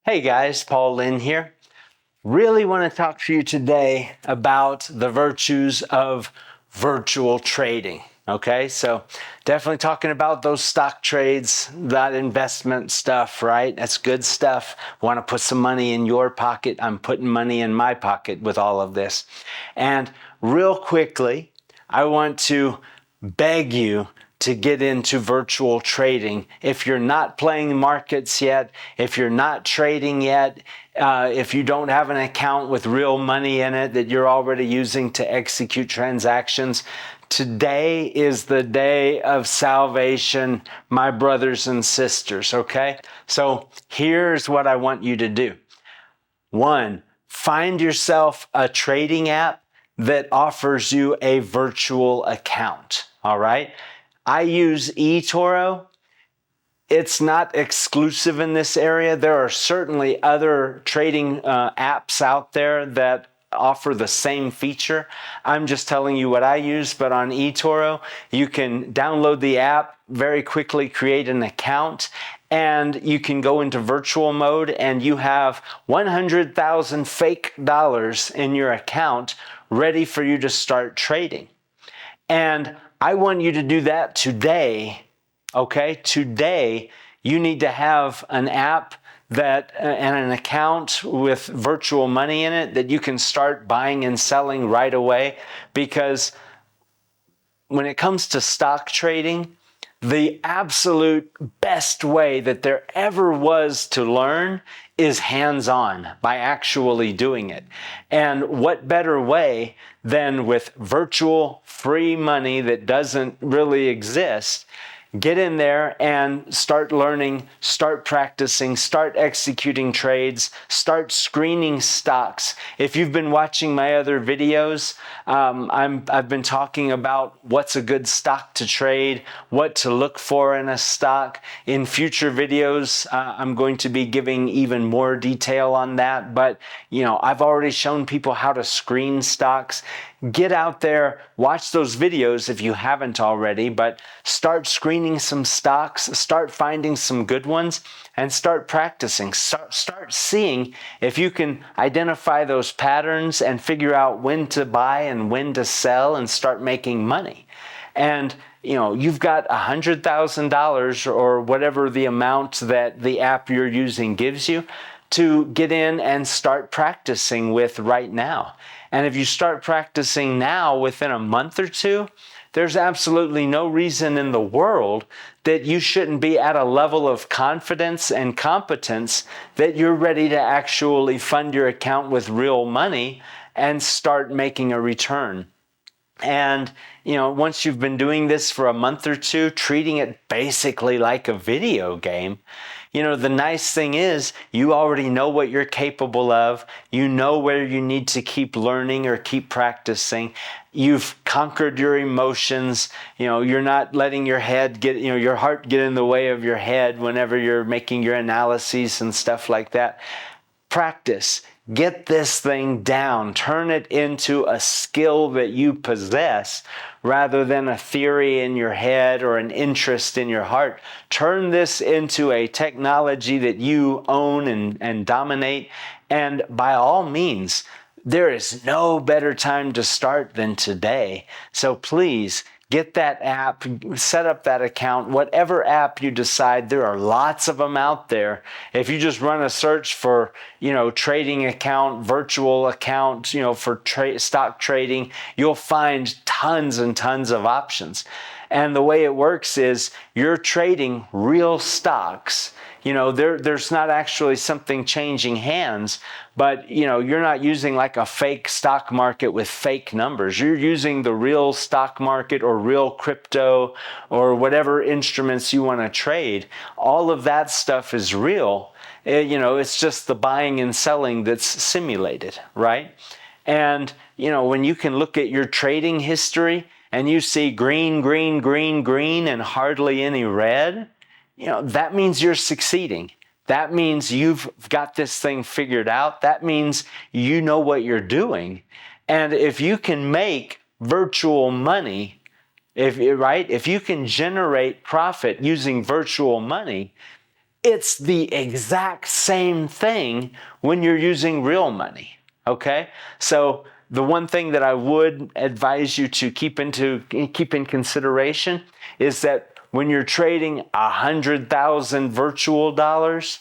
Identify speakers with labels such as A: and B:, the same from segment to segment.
A: Hey guys, Paul Lynn here. Really want to talk to you today about the virtues of virtual trading. Okay, so definitely talking about those stock trades, that investment stuff, right? That's good stuff. Want to put some money in your pocket. I'm putting money in my pocket with all of this. And real quickly, I want to beg you to get into virtual trading. If you're not playing markets yet, if you're not trading yet, if you don't have an account with real money in it that you're already using to execute transactions, today is the day of salvation, my brothers and sisters, okay? So here's what I want you to do. One, find yourself a trading app that offers you a virtual account, all right? I use eToro. It's not exclusive in this area. There are certainly other trading apps out there that offer the same feature. I'm just telling you what I use, but on eToro, you can download the app, very quickly create an account, and you can go into virtual mode and you have 100,000 fake dollars in your account ready for you to start trading. And I want you to do that today, okay? Today, you need to have an app that and an account with virtual money in it that you can start buying and selling right away. Because when it comes to stock trading, the absolute best way that there ever was to learn is hands-on, by actually doing it. And what better way than with virtual free money that doesn't really exist? Get in there and start learning, start practicing, start executing trades, start screening stocks. If you've been watching my other videos, I've been talking about what's a good stock to trade, what to look for in a stock. In future videos, I'm going to be giving even more detail on that. But, I've already shown people how to screen stocks. Get out there, watch those videos if you haven't already, but start screening some stocks, start finding some good ones, and start practicing. Start seeing if you can identify those patterns and figure out when to buy and when to sell and start making money. And you've got $100,000 or whatever the amount that the app you're using gives you to get in and start practicing with right now. And if you start practicing now within a month or two, there's absolutely no reason in the world that you shouldn't be at a level of confidence and competence that you're ready to actually fund your account with real money and start making a return. And, once you've been doing this for a month or two, treating it basically like a video game, the nice thing is you already know what you're capable of. You know where you need to keep learning or keep practicing. You've conquered your emotions. You're not letting your head your heart get in the way of your head whenever you're making your analyses and stuff like that. Practice. Get this thing down. Turn it into a skill that you possess rather than a theory in your head or an interest in your heart. Turn this into a technology that you own and dominate. And by all means, there is no better time to start than today. So please, get that app, set up that account, whatever app you decide. There are lots of them out there. If you just run a search for, trading account, virtual account, for stock trading, you'll find tons and tons of options. And the way it works is you're trading real stocks. There's not actually something changing hands, but, you're not using like a fake stock market with fake numbers. You're using the real stock market or real crypto or whatever instruments you want to trade. All of that stuff is real. It's just the buying and selling that's simulated, right? And, when you can look at your trading history and you see green, green, green, green, and hardly any red, that means you're succeeding. That means you've got this thing figured out. That means you know what you're doing. And if you can make virtual money, if you can generate profit using virtual money, It's the exact same thing when you're using real money, okay? So the one thing that I would advise you to keep in consideration is that when you're trading 100,000 virtual dollars,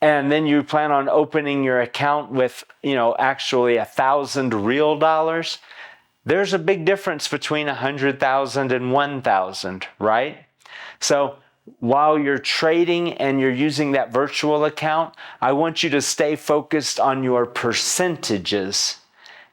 A: and then you plan on opening your account with, actually 1,000 real dollars, there's a big difference between 100,000 and 1,000, right? So while you're trading and you're using that virtual account, I want you to stay focused on your percentages,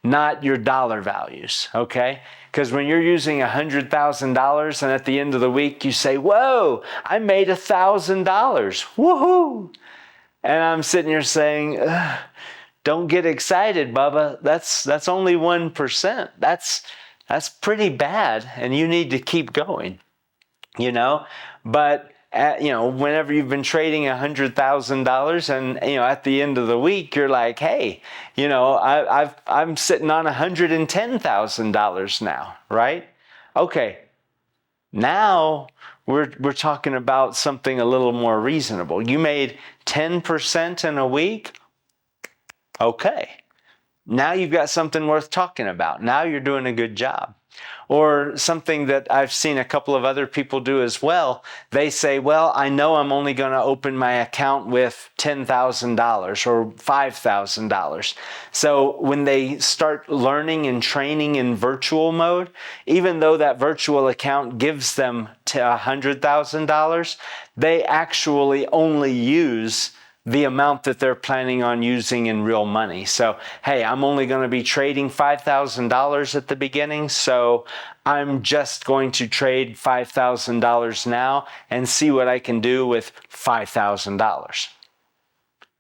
A: not your dollar values, okay? Because when you're using $100,000 and at the end of the week you say, whoa, I made $1,000, woohoo! And I'm sitting here saying, don't get excited, Bubba. That's only 1%. That's pretty bad, and you need to keep going, But whenever you've been trading $100,000, and at the end of the week you're like, hey, I'm sitting on $110,000 now, right? Okay, now we're talking about something a little more reasonable. You made 10% in a week. Okay, now you've got something worth talking about. Now you're doing a good job. Or something that I've seen a couple of other people do as well. They say, well, I know I'm only going to open my account with $10,000 or $5,000. So when they start learning and training in virtual mode, even though that virtual account gives them $100,000, they actually only use the amount that they're planning on using in real money. So, hey, I'm only going to be trading $5,000 at the beginning, so I'm just going to trade $5,000 now and see what I can do with $5,000.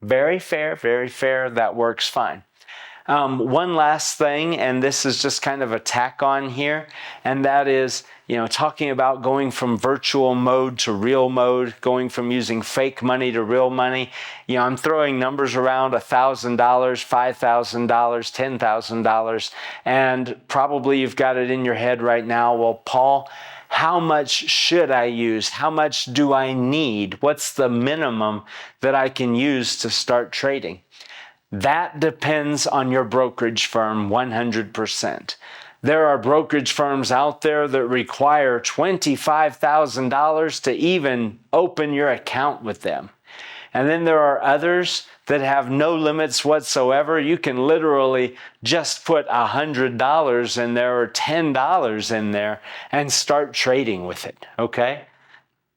A: Very fair, very fair. That works fine. One last thing, and this is just kind of a tack on here, and that is, talking about going from virtual mode to real mode, going from using fake money to real money. I'm throwing numbers around $1,000, $5,000, $10,000, and probably you've got it in your head right now. Well, Paul, how much should I use? How much do I need? What's the minimum that I can use to start trading? That depends on your brokerage firm 100%. There are brokerage firms out there that require $25,000 to even open your account with them. And then there are others that have no limits whatsoever. You can literally just put $100 in there or $10 in there and start trading with it, okay?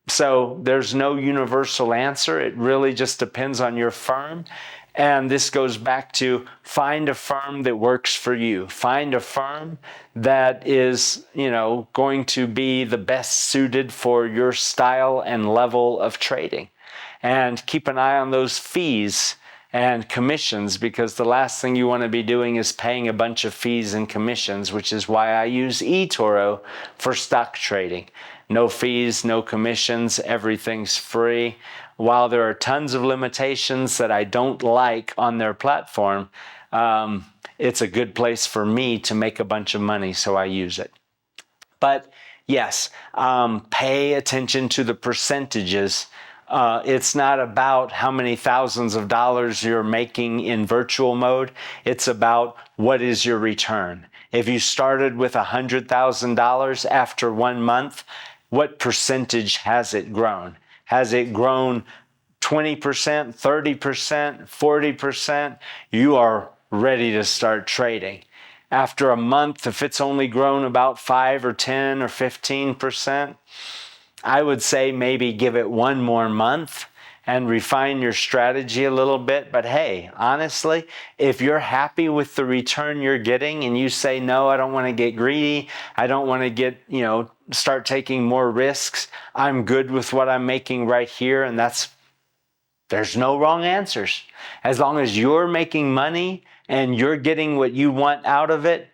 A: So there's no universal answer. It really just depends on your firm. And this goes back to find a firm that works for you. Find a firm that is, going to be the best suited for your style and level of trading. And keep an eye on those fees and commissions, because the last thing you want to be doing is paying a bunch of fees and commissions, which is why I use eToro for stock trading. No fees, no commissions, everything's free. While there are tons of limitations that I don't like on their platform, it's a good place for me to make a bunch of money, so I use it. But yes, pay attention to the percentages. It's not about how many thousands of dollars you're making in virtual mode. It's about what is your return. If you started with $100,000 after 1 month, what percentage has it grown? Has it grown 20%, 30%, 40%? You are ready to start trading. After a month, if it's only grown about 5 or 10 or 15%, I would say maybe give it 1 more month and refine your strategy a little bit. But hey, honestly, if you're happy with the return you're getting and you say, no, I don't want to get greedy, I don't want to start taking more risks, I'm good with what I'm making right here, and there's no wrong answers. As long as you're making money and you're getting what you want out of it,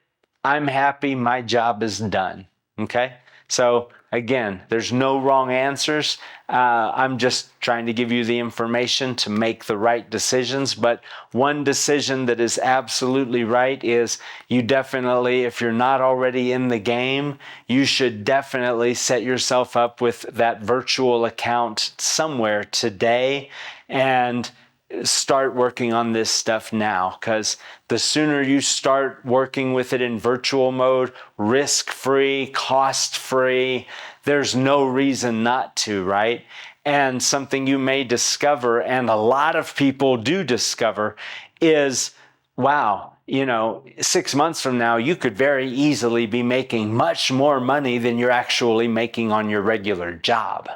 A: I'm happy, my job is done, okay? So Again, there's no wrong answers. I'm just trying to give you the information to make the right decisions. But one decision that is absolutely right is you definitely, if you're not already in the game, you should definitely set yourself up with that virtual account somewhere today and start working on this stuff now, because the sooner you start working with it in virtual mode, risk-free, cost-free, there's no reason not to, right? And something you may discover, and a lot of people do discover, is, wow, 6 months from now, you could very easily be making much more money than you're actually making on your regular job.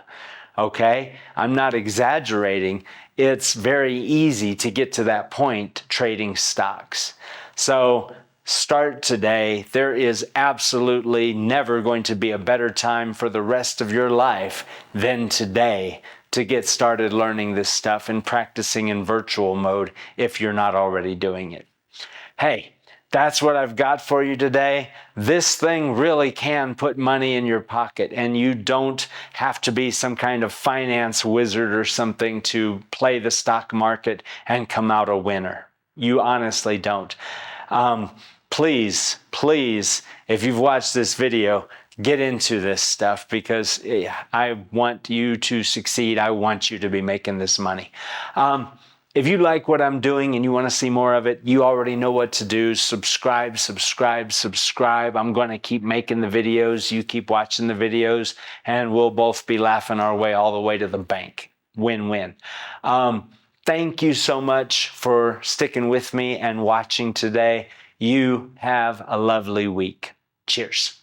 A: Okay? I'm not exaggerating. It's very easy to get to that point trading stocks. So start today. There is absolutely never going to be a better time for the rest of your life than today to get started learning this stuff and practicing in virtual mode if you're not already doing it. Hey, that's what I've got for you today. This thing really can put money in your pocket, and you don't have to be some kind of finance wizard or something to play the stock market and come out a winner. You honestly don't. Please, if you've watched this video, get into this stuff, because I want you to succeed. I want you to be making this money. If you like what I'm doing and you want to see more of it, you already know what to do. Subscribe. I'm going to keep making the videos. You keep watching the videos, and we'll both be laughing our way all the way to the bank. Win-win. Thank you so much for sticking with me and watching today. You have a lovely week. Cheers.